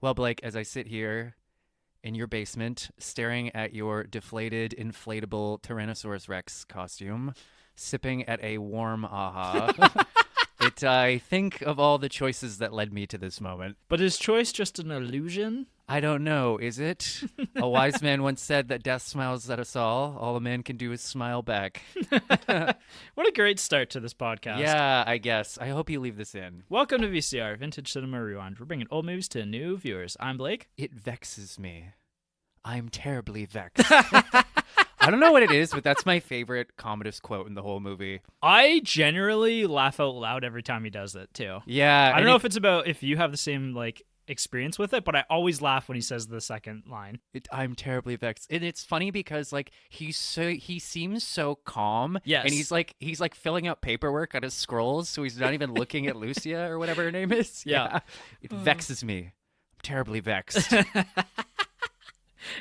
Well, Blake, as I sit here in your basement staring at your deflated, inflatable Tyrannosaurus Rex costume, sipping at a warm aha, I think of all the choices that led me to this moment. But is choice just an illusion? I don't know, is it? A wise man once said that death smiles at us all. All a man can do is smile back. What a great start to this podcast. Yeah, I guess. I hope you leave this in. Welcome to VCR, Vintage Cinema Rewind. We're bringing old movies to new viewers. I'm Blake. It vexes me. I'm terribly vexed. I don't know what it is, but that's my favorite Commodus quote in the whole movie. I generally laugh out loud every time he does it, too. Yeah. I don't know if it's about if you have the same, experience with it, but I always laugh when he says the second line. I'm terribly vexed. And it's funny because he seems so calm. Yes. And he's filling out paperwork on his scrolls, so he's not even looking at Lucia or whatever her name is. Yeah. It vexes me. I'm terribly vexed.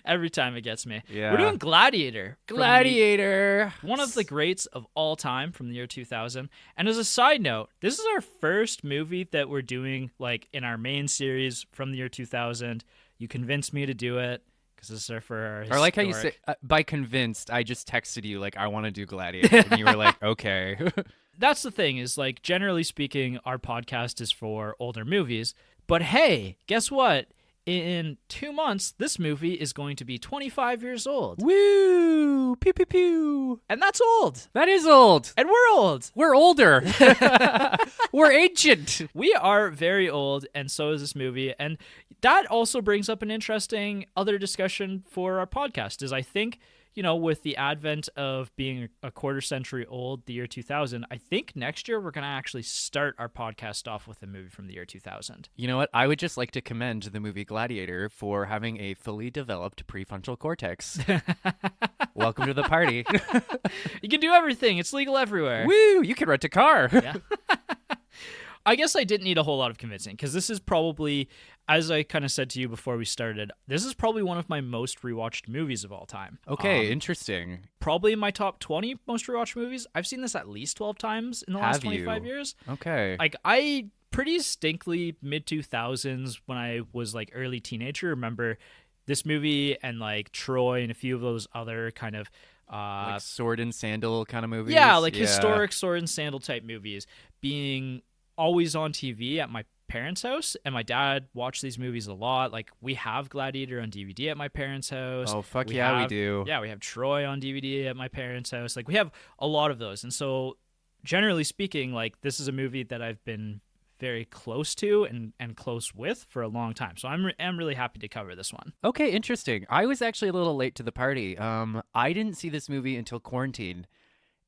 Every time it gets me. Yeah. We're doing Gladiator. Gladiator. One of the greats of all time from the year 2000. And as a side note, this is our first movie that we're doing in our main series from the year 2000. You convinced me to do it because this is for our historic. I like how you say, by convinced, I just texted you, I want to do Gladiator. And you were like, okay. That's the thing is, generally speaking, our podcast is for older movies. But hey, guess what? In 2 months, this movie is going to be 25 years old. Woo! Pew, pew, pew. And that's old. That is old. And we're old. We're older. We're ancient. We are very old, and so is this movie. And that also brings up an interesting other discussion for our podcast, is I think, with the advent of being a quarter century old, the year 2000, I think next year we're going to actually start our podcast off with a movie from the year 2000. You know what? I would just like to commend the movie Gladiator for having a fully developed prefrontal cortex. Welcome to the party. You can do everything. It's legal everywhere. Woo! You can rent a car. Yeah. I guess I didn't need a whole lot of convincing because this is probably, as I kind of said to you before we started, this is probably one of my most rewatched movies of all time. Okay, interesting. Probably in my top 20 most rewatched movies. I've seen this at least 12 times in the last 25 years. Okay. I pretty distinctly mid-2000s when I was early teenager remember this movie and Troy and a few of those other kind of sword and sandal kind of movies. Yeah, historic sword and sandal type movies being always on TV at my parents' house, and my dad watched these movies a lot. We have Gladiator on DVD at my parents' house. Oh, fuck we do. Yeah, we have Troy on DVD at my parents' house. We have a lot of those. And so, generally speaking, this is a movie that I've been very close to and close with for a long time. So I'm really happy to cover this one. Okay, interesting. I was actually a little late to the party. I didn't see this movie until quarantine.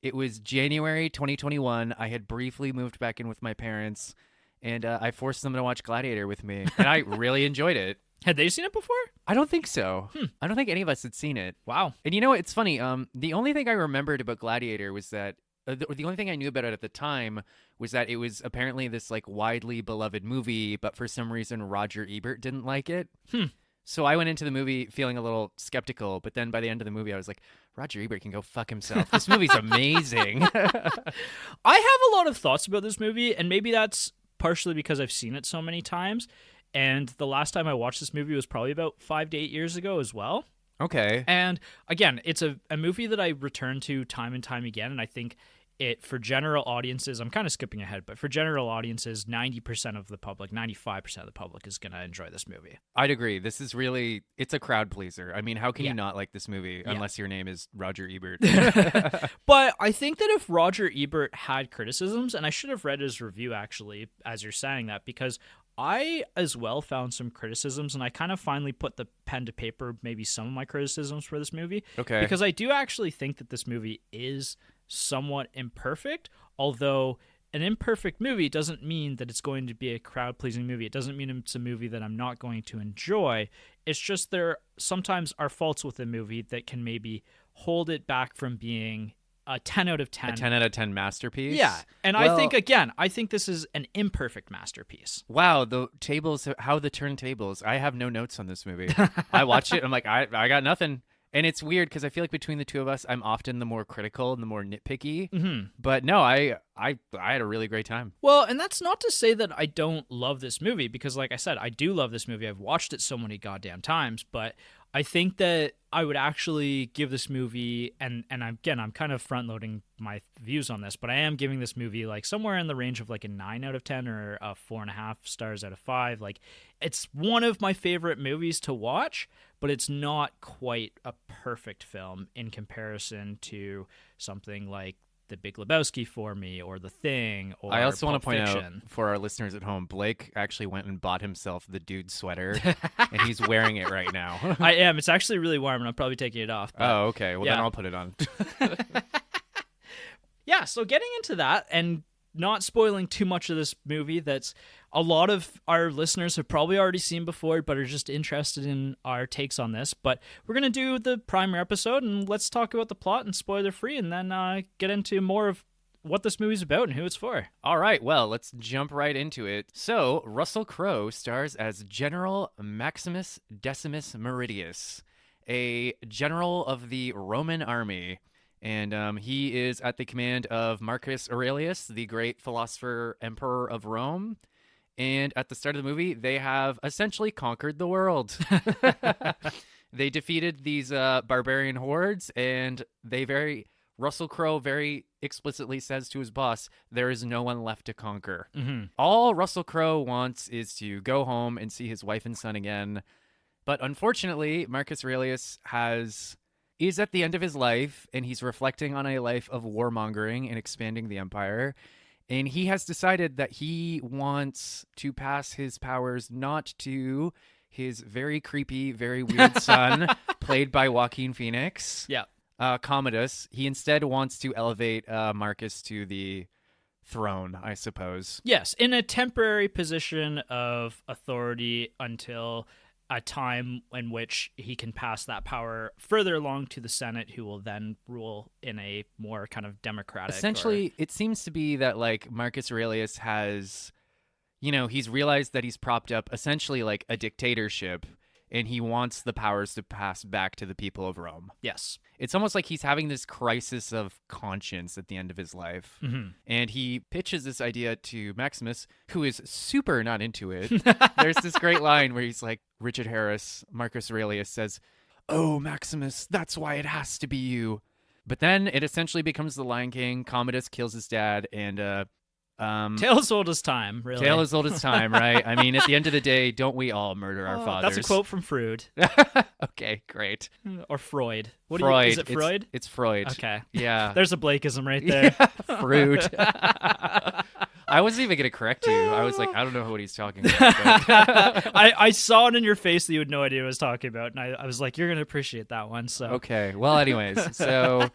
It was January 2021. I had briefly moved back in with my parents, and I forced them to watch Gladiator with me, and I really enjoyed it. Had they seen it before? I don't think so. I don't think any of us had seen it. Wow. And you know what? It's funny. The only thing I remembered about Gladiator was that the only thing I knew about it at the time was that it was apparently this widely beloved movie, but for some reason Roger Ebert didn't like it. So I went into the movie feeling a little skeptical, but then by the end of the movie I was like, Roger Ebert can go fuck himself. This movie's amazing. I have a lot of thoughts about this movie, and maybe that's partially because I've seen it so many times. And the last time I watched this movie was probably about 5 to 8 years ago as well. Okay. And again, it's a movie that I return to time and time again, and I think for general audiences, I'm kind of skipping ahead, but for general audiences, 90% of the public, 95% of the public is going to enjoy this movie. I'd agree. This is really, it's a crowd pleaser. I mean, how can you not like this movie unless your name is Roger Ebert? But I think that if Roger Ebert had criticisms, and I should have read his review actually, as you're saying that, because I as well found some criticisms, and I kind of finally put the pen to paper, maybe some of my criticisms for this movie. Okay. Because I do actually think that this movie is somewhat imperfect, although an imperfect movie doesn't mean that it's going to be a crowd-pleasing movie. It doesn't mean it's a movie that I'm not going to enjoy. It's just there sometimes are faults with a movie that can maybe hold it back from being a 10 out of 10. A 10 out of 10 masterpiece? Yeah. And I think this is an imperfect masterpiece. Wow, the tables, how the turntables. I have no notes on this movie. I watched it, I'm like, I got nothing. And it's weird because I feel like between the two of us, I'm often the more critical and the more nitpicky. Mm-hmm. But no, I had a really great time. Well, and that's not to say that I don't love this movie, because like I said, I do love this movie. I've watched it so many goddamn times, but I think that I would actually give this movie, and again, I'm kind of front loading my views on this, but I am giving this movie like somewhere in the range of like a 9 out of 10 or a 4.5 stars out of 5. Like, it's one of my favorite movies to watch, but it's not quite a perfect film in comparison to something like The Big Lebowski for me, or The Thing, or I also want Pulp to point Fiction. out for our listeners at home, Blake actually went and bought himself the dude sweater, and he's wearing it right now. I am. It's actually really warm, and I'm probably taking it off. But Oh, okay. Well, then yeah. I'll put it on. Yeah, so getting into that and not spoiling too much of this movie that's a lot of our listeners have probably already seen before but are just interested in our takes on this. But we're going to do the primer episode, and let's talk about the plot and spoiler free, and then get into more of what this movie's about and who it's for. All right, well, let's jump right into it. So, Russell Crowe stars as General Maximus Decimus Meridius, a general of the Roman army. And he is at the command of Marcus Aurelius, the great philosopher emperor of Rome. And at the start of the movie, they have essentially conquered the world. They defeated these barbarian hordes, and Russell Crowe very explicitly says to his boss, there is no one left to conquer. Mm-hmm. All Russell Crowe wants is to go home and see his wife and son again. But unfortunately, Marcus Aurelius is at the end of his life, and he's reflecting on a life of warmongering and expanding the empire. And he has decided that he wants to pass his powers not to his very creepy, very weird son, played by Joaquin Phoenix, Yeah. Commodus. He instead wants to elevate Marcus to the throne, I suppose. Yes, in a temporary position of authority until a time in which he can pass that power further along to the Senate, who will then rule in a more kind of democratic. Essentially, it seems to be that like Marcus Aurelius has, he's realized that he's propped up essentially like a dictatorship, and he wants the powers to pass back to the people of Rome. Yes. It's almost like he's having this crisis of conscience at the end of his life. Mm-hmm. And he pitches this idea to Maximus, who is super not into it. There's this great line where he's like, Richard Harris, Marcus Aurelius says, "Oh, Maximus, that's why it has to be you." But then it essentially becomes the Lion King. Commodus kills his dad, and Tale as old as time, really. Tale as old as time, right? I mean, at the end of the day, don't we all murder our fathers? That's a quote from Freud. Okay, great. Or Freud. Freud. Is it Freud? It's Freud. Okay. Yeah. There's a Blakeism right there. Yeah, Freud. I wasn't even going to correct you. I was like, I don't know what he's talking about. But... I saw it in your face that you had no idea what I was talking about, and I was like, you're going to appreciate that one. So Okay. Well, anyways, so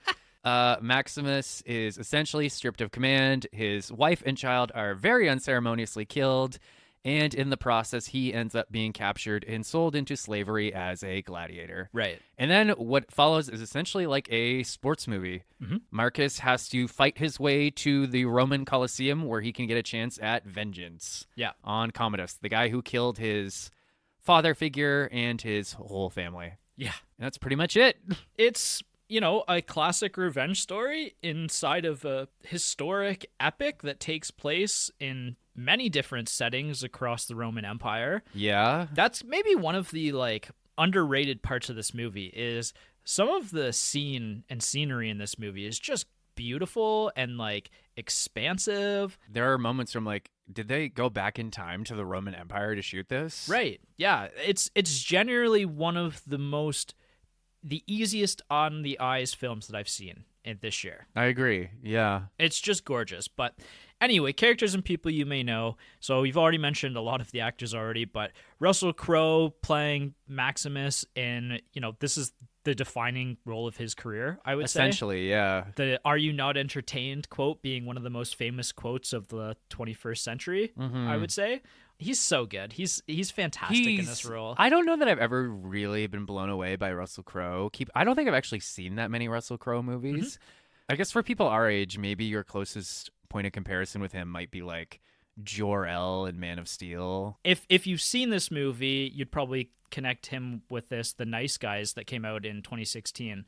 Maximus is essentially stripped of command. His wife and child are very unceremoniously killed, and in the process, he ends up being captured and sold into slavery as a gladiator. Right. And then what follows is essentially like a sports movie. Mm-hmm. Marcus has to fight his way to the Roman Colosseum where he can get a chance at vengeance on Commodus, the guy who killed his father figure and his whole family. Yeah. And that's pretty much it. It's, a classic revenge story inside of a historic epic that takes place in many different settings across the Roman Empire. Yeah. That's maybe one of the underrated parts of this movie is some of the scene and scenery in this movie is just beautiful and expansive. There are moments from did they go back in time to the Roman Empire to shoot this? Right. Yeah. It's generally one of the easiest on the eyes films that I've seen in this year. I agree. Yeah. It's just gorgeous. But anyway, characters and people you may know. So you've already mentioned a lot of the actors already, but Russell Crowe playing Maximus in, this is the defining role of his career, I would say. Essentially, yeah. The "Are you not entertained" quote being one of the most famous quotes of the 21st century, I would say. He's so good. He's fantastic in this role. I don't know that I've ever really been blown away by Russell Crowe. I don't think I've actually seen that many Russell Crowe movies. I guess for people our age, maybe your closest point of comparison with him might be Jor-El in Man of Steel. If you've seen this movie, you'd probably connect him with The Nice Guys that came out in 2016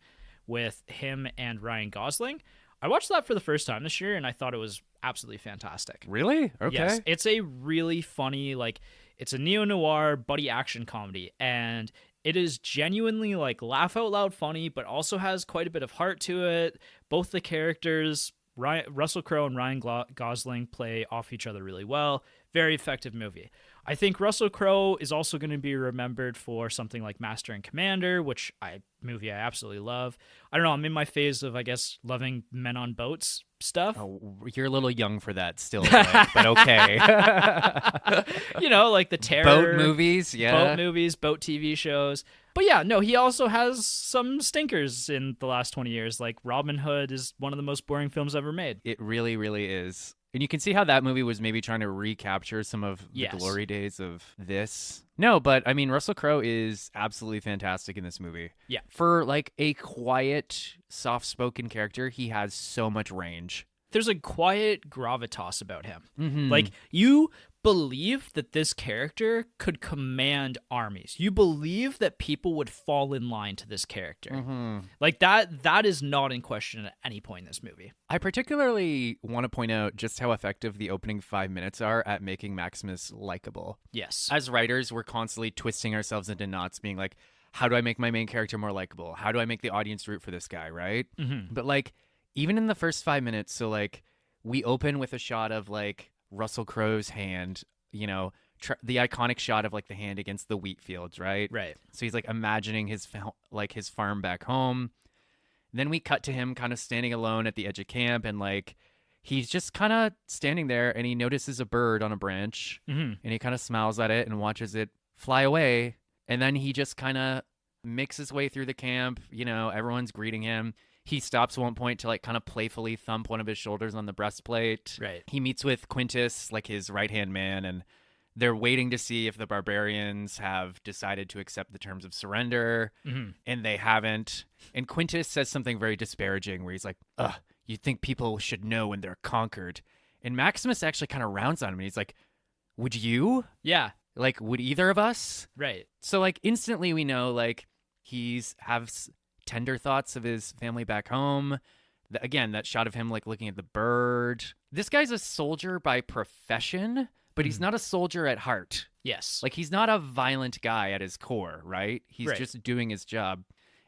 with him and Ryan Gosling. I watched that for the first time this year, and I thought it was absolutely fantastic. Really? Okay. Yes, it's a really funny, like, it's a neo-noir buddy action comedy, and it is genuinely, like, laugh out loud funny, but also has quite a bit of heart to it. Both the characters, Russell Crowe and Ryan Gosling, play off each other really well. Very effective movie. I think Russell Crowe is also going to be remembered for something like Master and Commander, which movie I absolutely love. I don't know, I'm in my phase of, I guess, loving men on boats stuff. Oh, you're a little young for that still, but okay. You know, like the terror boat movies, boat TV shows. But yeah, no, he also has some stinkers in the last 20 years. Like Robin Hood is one of the most boring films ever made. It really, really is. And you can see how that movie was maybe trying to recapture some of the Yes. glory days of this. No, but I mean, Russell Crowe is absolutely fantastic in this movie. Yeah. For like a quiet, soft-spoken character, he has so much range. There's a quiet gravitas about him. Mm-hmm. Like, you believe that this character could command armies. You believe that people would fall in line to this character. Mm-hmm. Like, that is not in question at any point in this movie. I particularly want to point out just how effective the opening 5 minutes are at making Maximus likable. Yes. As writers, we're constantly twisting ourselves into knots, being like, how do I make my main character more likable? How do I make the audience root for this guy, right? Mm-hmm. But like, even in the first 5 minutes, so like, we open with a shot of like Russell Crowe's hand, you know, the iconic shot of like the hand against the wheat fields, right? Right. So he's like imagining his farm back home. Then we cut to him kind of standing alone at the edge of camp, and like he's just kind of standing there, and he notices a bird on a branch, Mm-hmm. and he kind of smiles at it and watches it fly away. And then he just kind of makes his way through the camp. You know, everyone's greeting him. He stops at one point to like kind of playfully thump one of his shoulders on the breastplate. Right. He meets with Quintus, like his right-hand man, and they're waiting to see if the barbarians have decided to accept the terms of surrender, Mm-hmm. and they haven't. And Quintus says something very disparaging where he's like, ugh, you think people should know when they're conquered. And Maximus actually kind of rounds on him, and he's like, would you? Yeah. Like, would either of us? Right. So, like, instantly we know, like, has tender thoughts of his family back home. Again, that shot of him, like, looking at the bird. This guy's a soldier by profession, but he's not a soldier at heart. Yes. Like, he's not a violent guy at his core, right? He's Right. just doing his job.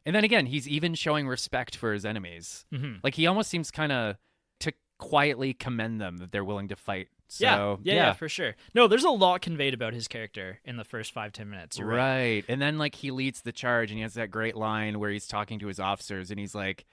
And then again, he's even showing respect for his enemies. Mm-hmm. Like, he almost seems kind of to quietly commend them that they're willing to fight. So, yeah, for sure. No, there's a lot conveyed about his character in the first 5-10 minutes. You're right. Right. And then like he leads the charge, and he has that great line where he's talking to his officers, and he's like,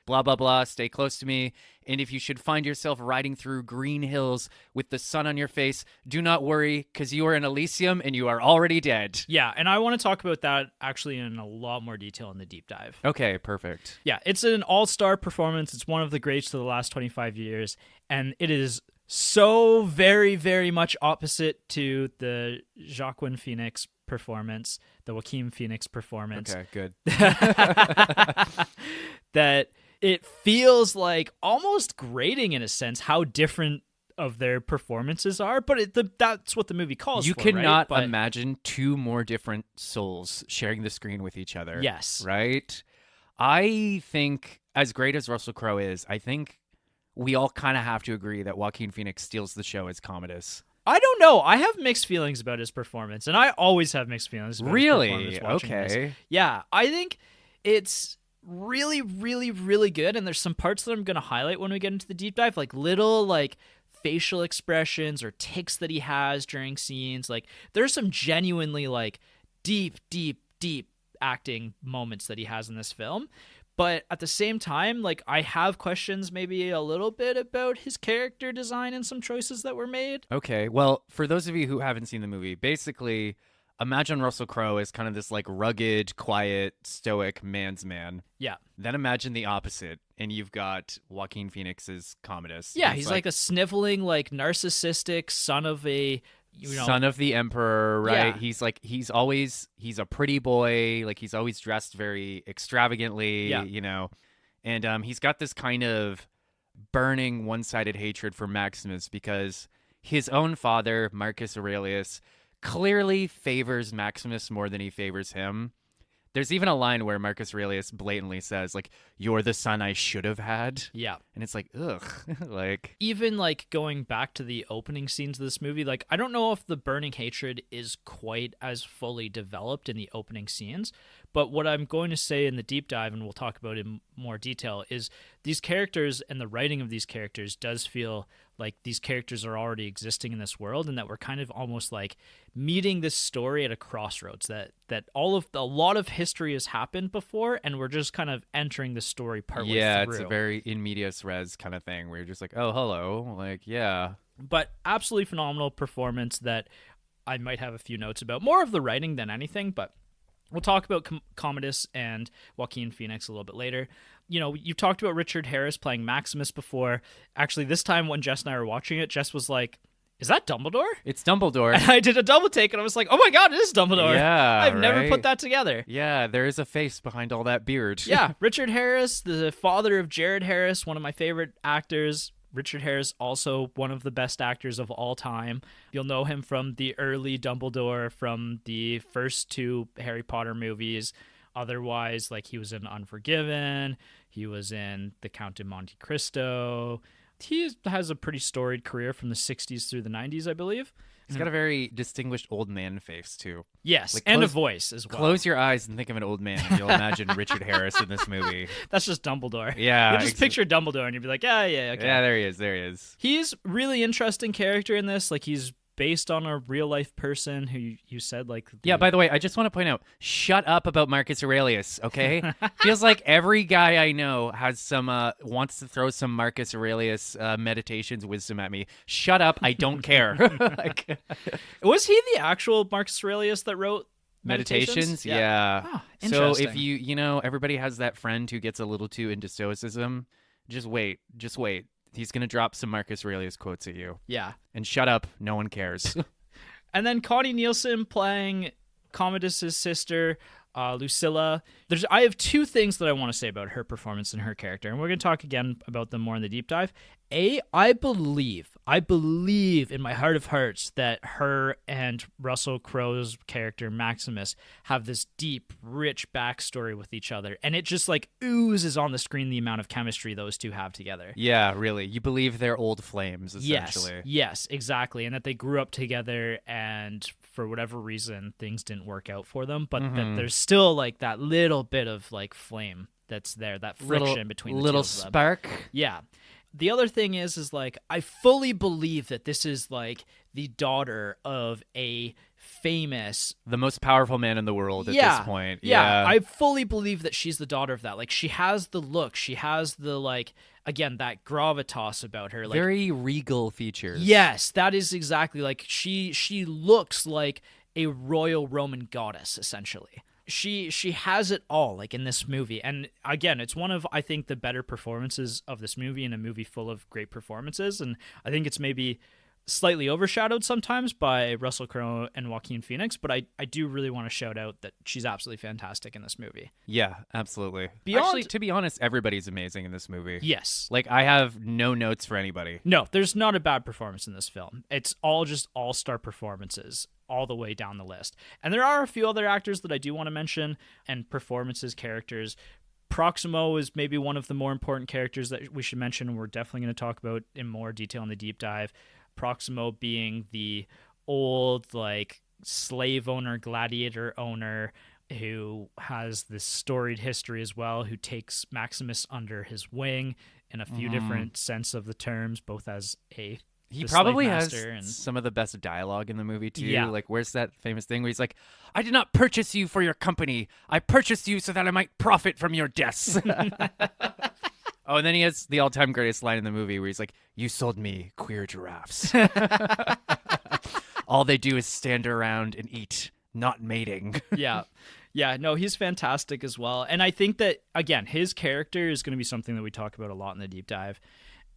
blah, blah, blah, stay close to me. And if you should find yourself riding through green hills with the sun on your face, do not worry, because you are in Elysium and you are already dead. Yeah, and I want to talk about that actually in a lot more detail in the deep dive. Okay, perfect. Yeah, it's an all-star performance. It's one of the greats of the last 25 years, and it is so very, very much opposite to the Joaquin Phoenix performance, the Joaquin Phoenix performance. Okay, good. That it feels like almost grating in a sense how different of their performances are, but that's what the movie calls You for, cannot right? imagine two more different souls sharing the screen with each other. Yes. Right? I think, as great as Russell Crowe is, I think we all kind of have to agree that Joaquin Phoenix steals the show as Commodus. I don't know. I have mixed feelings about his performance, and I always have mixed feelings about his Really? performance watching this. Okay. Yeah, I think it's really, really, really good, and there's some parts that I'm going to highlight when we get into the deep dive, like little, like, facial expressions or tics that he has during scenes. Like, there's some genuinely, like, deep, deep, deep acting moments that he has in this film. But at the same time, like, I have questions maybe a little bit about his character design and some choices that were made. Okay. Well, for those of you who haven't seen the movie, basically, imagine Russell Crowe as kind of this, like, rugged, quiet, stoic man's man. Yeah. Then imagine the opposite, and you've got Joaquin Phoenix's Commodus. Yeah, he's like a sniveling, like, narcissistic son of a, son of the emperor, right? Yeah. He's a pretty boy, like he's always dressed very extravagantly, Yeah. you know. And he's got this kind of burning one-sided hatred for Maximus because his own father, Marcus Aurelius, clearly favors Maximus more than he favors him. There's even a line where Marcus Aurelius blatantly says, like, "You're the son I should have had." Yeah. And it's like, ugh. Like, Even like going back to the opening scenes of this movie, like I don't know if the burning hatred is quite as fully developed in the opening scenes, but what I'm going to say in the deep dive, and we'll talk about in more detail, is these characters and the writing of these characters does feel like these characters are already existing in this world, and that we're kind of almost like meeting this story at a crossroads, that a lot of history has happened before, and we're just kind of entering the story partway yeah, through. it's a very in medias res kind of thing where you're just like, oh, hello. Like, yeah. But absolutely phenomenal performance that I might have a few notes about. More of the writing than anything, but we'll talk about Commodus and Joaquin Phoenix a little bit later. You know, you've talked about Richard Harris playing Maximus before. Actually, this time when Jess and I were watching it, Jess was like, "Is that Dumbledore?" It's Dumbledore. And I did a double take, and I was like, "Oh my god, it is Dumbledore!" Yeah, I've never right? put that together. Yeah, there is a face behind all that beard. Yeah, Richard Harris, the father of Jared Harris, one of my favorite actors. Richard Harris, also one of the best actors of all time. You'll know him from the early Dumbledore, from the first two Harry Potter movies. Otherwise, like he was in Unforgiven, he was in The Count of Monte Cristo. He has a pretty storied career from the 60s through the 90s, I believe. He's got a very distinguished old man face, too. Yes, Like, and a close- voice as well. Close your eyes and think of an old man, and you'll imagine Richard Harris in this movie. That's just Dumbledore. Yeah. You just picture Dumbledore and you'd be like, yeah, okay. Yeah, there he is. There he is. He's really interesting character in this. Like, he's based on a real life person who you said, like... Yeah, by the way, I just want to point out, shut up about Marcus Aurelius, okay? Feels like every guy I know has some, wants to throw some Marcus Aurelius meditations wisdom at me. Shut up, I don't care. Like, Was he the actual Marcus Aurelius that wrote meditations? Yeah. Oh, So interesting. if you know, everybody has that friend who gets a little too into stoicism, just wait. He's going to drop some Marcus Aurelius quotes at you. Yeah. And shut up, no one cares. And then Connie Nielsen playing Commodus's sister, Lucilla. I have two things that I want to say about her performance and her character, and we're going to talk again about them more in the deep dive. I believe in my heart of hearts that her and Russell Crowe's character Maximus have this deep, rich backstory with each other, and it just like oozes on the screen the amount of chemistry those two have together. Yeah, really. You believe they're old flames, essentially. Yes, exactly. And that they grew up together and for whatever reason things didn't work out for them, but that there's still like that little bit of like flame that's there, that friction between the little two of them. spark. Yeah. The other thing is like I fully believe that this is like the daughter of a famous The most powerful man in the world at yeah, this point. Yeah, I fully believe that she's the daughter of that. Like she has the look, she has the like again that gravitas about her. Like very regal features. yes, that is exactly like she looks like a royal Roman goddess essentially. She has it all like in this movie, and again it's one of I think the better performances of this movie, in a movie full of great performances, and I think it's maybe slightly overshadowed sometimes by Russell Crowe and Joaquin Phoenix, but I do really want to shout out that she's absolutely fantastic in this movie. Yeah, absolutely. Beyond- Actually, to be honest, everybody's amazing in this movie. Yes. Like, I have no notes for anybody. No, there's not a bad performance in this film. It's all just all-star performances all the way down the list. And there are a few other actors that I do want to mention, and performances, characters. Proximo is maybe one of the more important characters that we should mention, and we're definitely going to talk about in more detail in the deep dive. Proximo being the old, like, slave owner, gladiator owner who has this storied history as well, who takes Maximus under his wing in a few different sense of the terms, both as a He the probably slave has master and some of the best dialogue in the movie, too. Yeah. Like, where's that famous thing where he's like, I did not purchase you for your company. I purchased you so that I might profit from your deaths. Oh, and then he has the all-time greatest line in the movie where he's like, you sold me queer giraffes. All they do is stand around and eat, not mating. yeah. Yeah, no, he's fantastic as well. And I think that, again, his character is going to be something that we talk about a lot in the deep dive.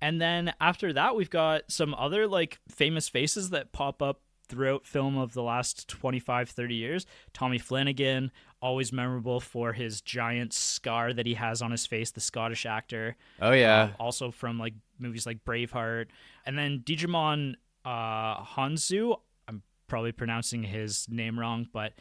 And then after that, we've got some other like famous faces that pop up throughout film of the last 25, 30 years. Tommy Flanagan, always memorable for his giant scar that he has on his face, the Scottish actor. Oh, yeah. Also from like movies like Braveheart. And then Digimon Hanzu. I'm probably pronouncing his name wrong, but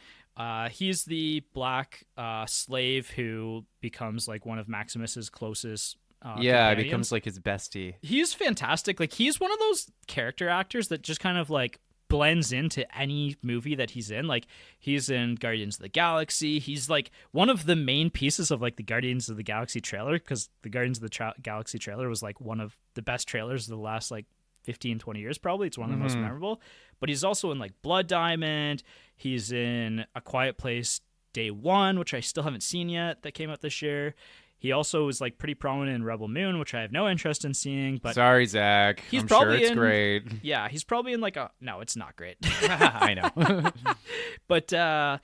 he's the black slave who becomes like one of Maximus's closest Yeah, it companions. becomes like his bestie. He's fantastic. Like he's one of those character actors that just kind of like blends into any movie that he's in. Like he's in Guardians of the Galaxy. He's like one of the main pieces of like the Guardians of the Galaxy trailer, because the Guardians of the Galaxy trailer was like one of the best trailers of the last like 15, 20 years probably. It's one of the most memorable. But he's also in like Blood Diamond. He's in A Quiet Place Day One, which I still haven't seen yet, that came out this year. He also was like pretty prominent in Rebel Moon, which I have no interest in seeing. But sorry, Zach. he's I'm probably sure it's in, great. Yeah, he's probably in like a... No, it's not great. I know. But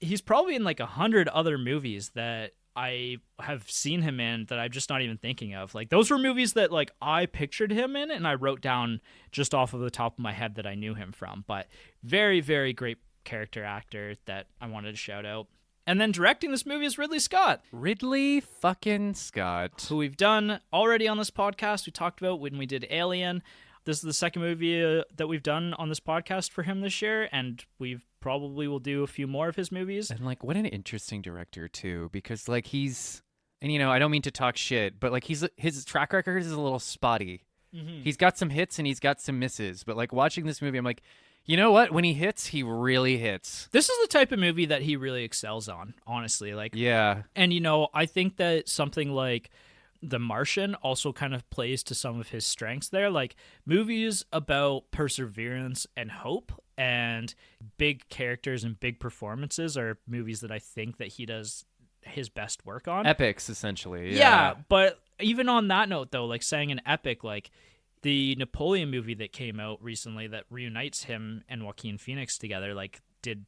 he's probably in like 100 other movies that I have seen him in that I'm just not even thinking of. Like those were movies that like I pictured him in and I wrote down just off of the top of my head that I knew him from. But very, very great character actor that I wanted to shout out. And then directing this movie is Ridley Scott. Ridley fucking Scott. Who we've done already on this podcast. We talked about when we did Alien. This is the second movie that we've done on this podcast for him this year, and we probably will do a few more of his movies. And like, what an interesting director too, because like he's, and you know, I don't mean to talk shit, but like his track record is a little spotty. Mm-hmm. He's got some hits and he's got some misses, but like watching this movie, I'm like, you know what? When he hits, he really hits. This is the type of movie that he really excels on, honestly. Like, yeah. And you know, I think that something like The Martian also kind of plays to some of his strengths there. Like movies about perseverance and hope and big characters and big performances are movies that I think that he does his best work on. Epics, essentially. Yeah, but even on that note, though, like saying an epic, like the Napoleon movie that came out recently that reunites him and Joaquin Phoenix together, like did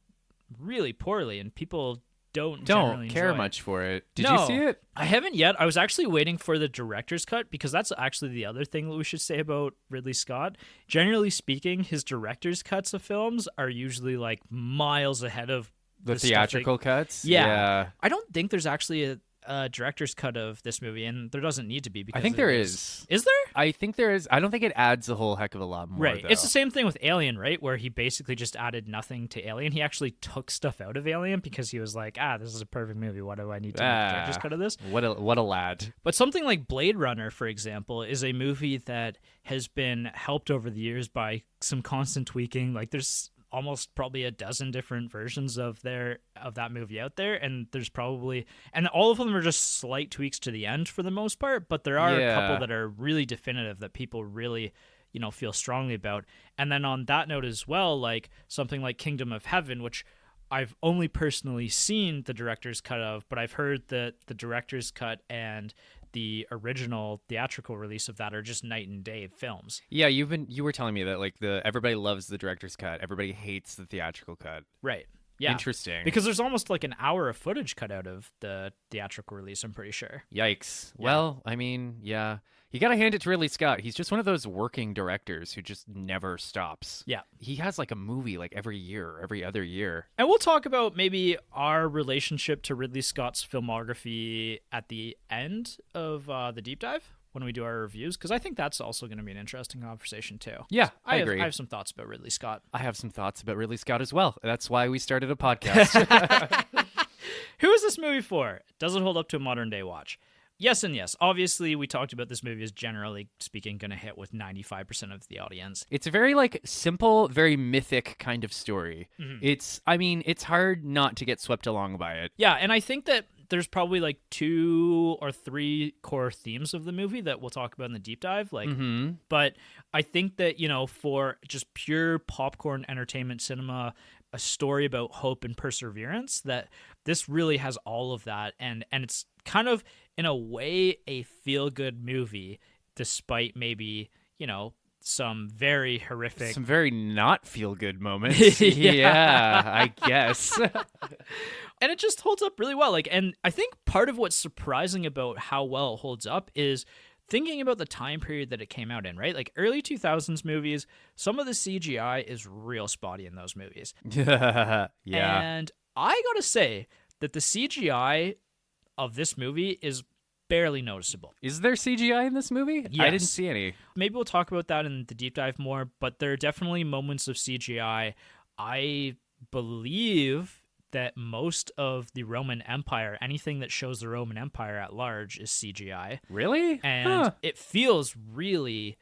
really poorly, and people don't care much for it. Did No, you see it? I haven't yet. I was actually waiting for the director's cut, because that's actually the other thing that we should say about Ridley Scott. Generally speaking, his director's cuts of films are usually like miles ahead of the theatrical cuts. Yeah. I don't think there's actually a director's cut of this movie, and there doesn't need to be, because I think there is. Is there? I think there is. I don't think it adds a whole heck of a lot more. Right. Though. It's the same thing with Alien, right? Where he basically just added nothing to Alien. He actually took stuff out of Alien because he was like, this is a perfect movie. What do I need to make a director's cut of this? What a lad. But something like Blade Runner, for example, is a movie that has been helped over the years by some constant tweaking. Like there's almost probably a dozen different versions of that movie out there, and there's probably, and all of them are just slight tweaks to the end for the most part, but there are a couple that are really definitive that people really, you know, feel strongly about. And then on that note as well, like something like Kingdom of Heaven, which I've only personally seen the director's cut of, but I've heard that the director's cut and the original theatrical release of that are just night and day films. Yeah, you were telling me that like everybody loves the director's cut, everybody hates the theatrical cut. Right. Yeah. Interesting. Because there's almost like an hour of footage cut out of the theatrical release, I'm pretty sure. Yikes. Yeah. Well, I mean, yeah. You gotta hand it to Ridley Scott. He's just one of those working directors who just never stops. Yeah. He has like a movie like every year, every other year. And we'll talk about maybe our relationship to Ridley Scott's filmography at the end of the deep dive when we do our reviews, because I think that's also going to be an interesting conversation too. Yeah, I agree. I have some thoughts about Ridley Scott. I have some thoughts about Ridley Scott as well. That's why we started a podcast. Who is this movie for? Does it hold up to a modern day watch? Yes and yes. Obviously, we talked about this movie is generally speaking going to hit with 95% of the audience. It's a very like simple, very mythic kind of story. Mm-hmm. It's hard not to get swept along by it. Yeah, and I think that there's probably like 2 or 3 core themes of the movie that we'll talk about in the deep dive. Like, but I think that, you know, for just pure popcorn entertainment cinema, a story about hope and perseverance, that this really has all of that, and it's kind of in a way a feel-good movie, despite maybe, you know, some very horrific, some very not feel-good moments. Yeah, I guess. And it just holds up really well. Like, and I think part of what's surprising about how well it holds up is thinking about the time period that it came out in, right? Like early 2000s movies, some of the CGI is real spotty in those movies. Yeah. And I gotta say that the CGI of this movie is barely noticeable. Is there CGI in this movie? Yes. I didn't see any. Maybe we'll talk about that in the deep dive more, but there are definitely moments of CGI. I believe that most of the Roman Empire, anything that shows the Roman Empire at large, is CGI. Really? And it feels really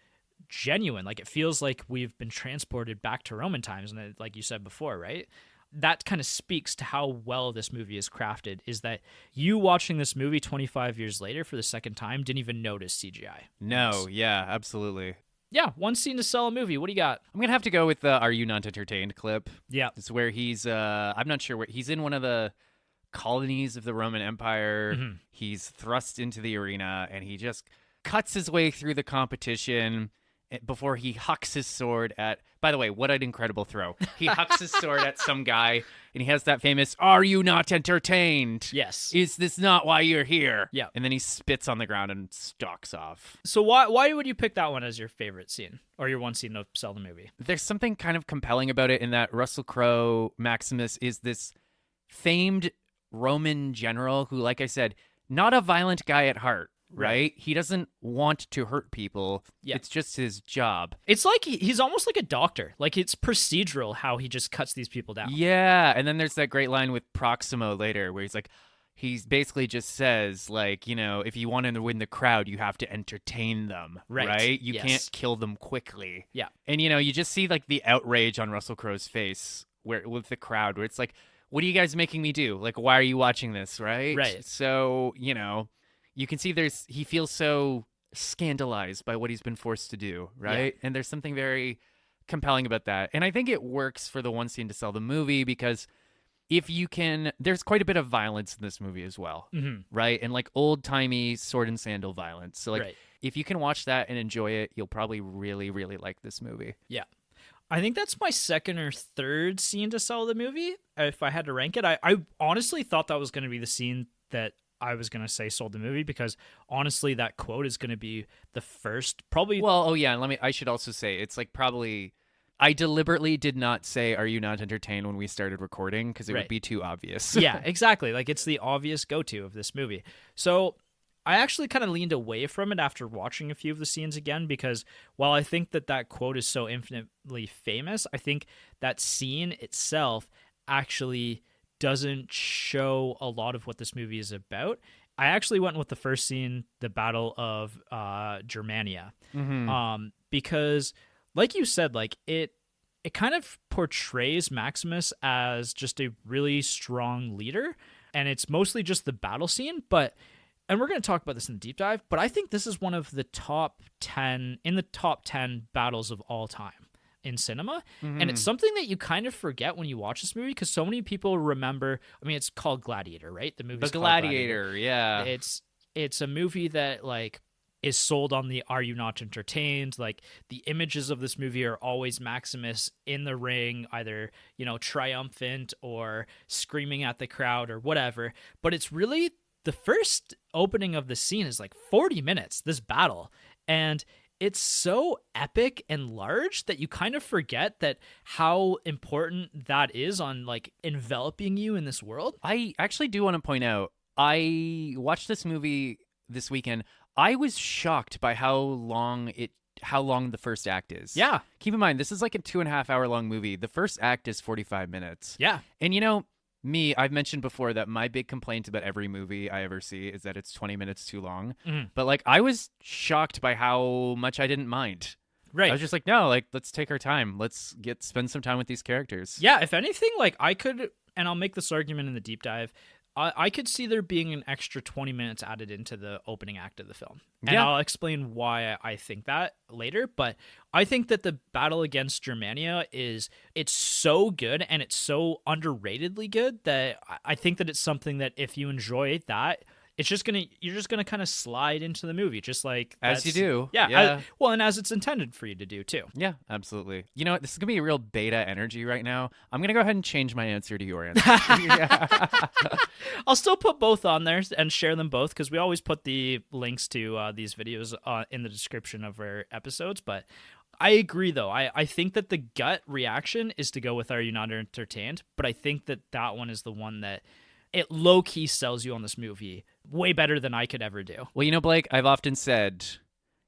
genuine. Like, it feels like we've been transported back to Roman times, and like you said before, right? That kind of speaks to how well this movie is crafted, is that you watching this movie 25 years later for the second time didn't even notice CGI. No, yeah, absolutely. Yeah, one scene to sell a movie. What do you got? I'm going to have to go with the Are You Not Entertained clip. Yeah. It's where he's, I'm not sure where, he's in one of the colonies of the Roman Empire. Mm-hmm. He's thrust into the arena, and he just cuts his way through the competition before he hucks his sword at, by the way, what an incredible throw. He hucks his sword at some guy, and he has that famous, "Are you not entertained? Yes. Is this not why you're here?" Yeah. And then he spits on the ground and stalks off. So why would you pick that one as your favorite scene, or your one scene to sell the movie? There's something kind of compelling about it in that Russell Crowe, Maximus, is this famed Roman general who, like I said, not a violent guy at heart. Right? He doesn't want to hurt people. Yeah. It's just his job. It's like he's almost like a doctor. Like, it's procedural how he just cuts these people down. Yeah. And then there's that great line with Proximo later where he's like, he basically just says, like, you know, if you want to win the crowd, you have to entertain them. Right? You can't kill them quickly. Yeah. And, you know, you just see like the outrage on Russell Crowe's face with the crowd where it's like, what are you guys making me do? Like, why are you watching this? Right. So, you know, you can see he feels so scandalized by what he's been forced to do, right? Yeah. And there's something very compelling about that. And I think it works for the one scene to sell the movie because there's quite a bit of violence in this movie as well, right? And like old-timey sword and sandal violence. So like if you can watch that and enjoy it, you'll probably really, really like this movie. Yeah. I think that's my second or third scene to sell the movie, if I had to rank it. I honestly thought that was going to be the scene that I was going to say sold the movie, because honestly that quote is going to be the first probably. Well, oh yeah, I should also say it's like probably I deliberately did not say "Are you not entertained" when we started recording because it would be too obvious. Yeah, exactly. Like, it's the obvious go-to of this movie. So I actually kind of leaned away from it after watching a few of the scenes again, because while I think that quote is so infinitely famous, I think that scene itself actually doesn't show a lot of what this movie is about. I actually went with the first scene, the Battle of Germania, because, like you said, like it kind of portrays Maximus as just a really strong leader, and it's mostly just the battle scene. And we're going to talk about this in the deep dive, but I think this is one of the top 10 battles of all time in cinema. And it's something that you kind of forget when you watch this movie, because so many people remember, I mean, it's called Gladiator, right? The movie's called Gladiator, yeah. It's a movie that like is sold on the "Are you not entertained?" Like, the images of this movie are always Maximus in the ring, either, you know, triumphant or screaming at the crowd or whatever. But it's really, the first opening of the scene is like 40 minutes, this battle. And it's so epic and large that you kind of forget that how important that is on like enveloping you in this world. I actually do want to point out, I watched this movie this weekend. I was shocked by how long the first act is. Yeah. Keep in mind, this is like a 2.5 hour long movie. The first act is 45 minutes. Yeah. And you know, I've mentioned before that my big complaint about every movie I ever see is that it's 20 minutes too long. But like, I was shocked by how much I didn't mind. Right. I was just like, no, like, let's take our time. Let's spend some time with these characters. Yeah. If anything, like, I could, and I'll make this argument in the deep dive, I could see there being an extra 20 minutes added into the opening act of the film. And I'll explain why I think that later. But I think that the battle against Germania it's so good, and it's so underratedly good, that I think that it's something that if you enjoy that, you're just gonna kind of slide into the movie, just like as you do. Yeah. And as it's intended for you to do too. Yeah, absolutely. You know what? This is gonna be a real beta energy right now. I'm gonna go ahead and change my answer to your answer. I'll still put both on there and share them both, because we always put the links to these videos in the description of our episodes. But I agree, though. I think that the gut reaction is to go with "Are you not entertained?" But I think that one is the one that it low-key sells you on this movie way better than I could ever do. Well, Blake, I've often said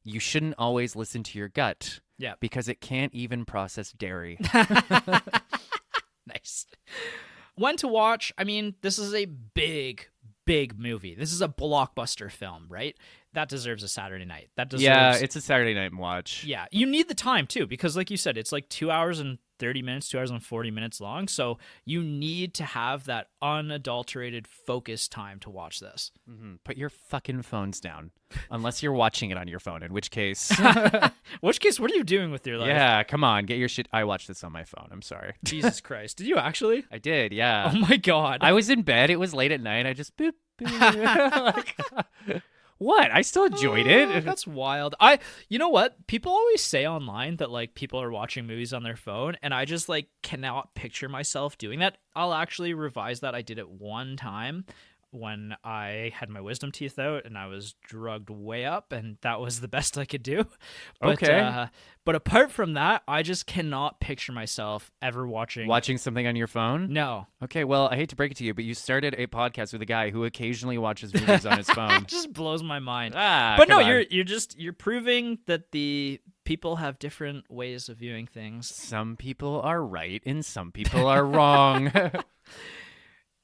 you shouldn't always listen to your gut. Yeah. Because it can't even process dairy. Nice. When to watch? I mean, this is a big movie. This is a blockbuster film, right? That deserves a Saturday night. That deserves... Yeah, it's a Saturday night watch. Yeah, you need the time too, because like you said, it's like 2 hours and 30 minutes, 2 hours and 40 minutes long. So you need to have that unadulterated focus time to watch this. Mm-hmm. Put your fucking phones down. Unless you're watching it on your phone, in which case... Which case, what are you doing with your life? Yeah, come on, get your shit... I watched this on my phone, I'm sorry. Jesus Christ. Did you actually? I did, yeah. Oh my God. I was in bed, it was late at night, I just boop, boop. What? I still enjoyed it. That's wild. You know what? People always say online that like people are watching movies on their phone, and I just like cannot picture myself doing that. I'll actually revise that. I did it one time when I had my wisdom teeth out and I was drugged way up, and that was the best I could do. But, okay. But apart from that, I just cannot picture myself ever watching something on your phone? No. Okay, well, I hate to break it to you, but you started a podcast with a guy who occasionally watches movies on his phone. It just blows my mind. But no, you're proving that the people have different ways of viewing things. Some people are right and some people are wrong.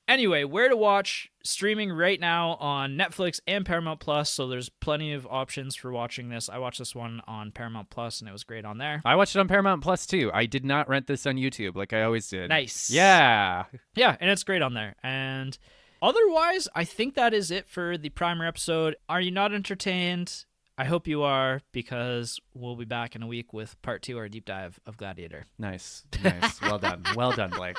Anyway, where to watch? Streaming right now on Netflix and Paramount Plus, so there's plenty of options for watching this. I watched this one on Paramount Plus, and it was great on there. I watched it on Paramount Plus, too. I did not rent this on YouTube like I always did. Nice. Yeah. Yeah, and it's great on there. And otherwise, I think that is it for the primer episode. Are you not entertained? I hope you are, because we'll be back in a week with part 2, our deep dive of Gladiator. Nice. Well done. Well done, Blake.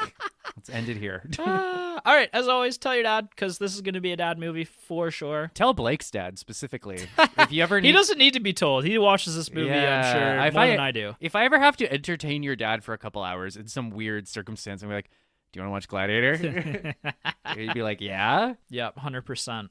Let's end it here. All right, as always, tell your dad, because this is going to be a dad movie for sure. Tell Blake's dad specifically. If you ever need... He doesn't need to be told. He watches this movie, I'm sure, more than I do. If I ever have to entertain your dad for a couple hours in some weird circumstance, I'm like, do you want to watch Gladiator? He'd be like, yeah? Yep, 100%.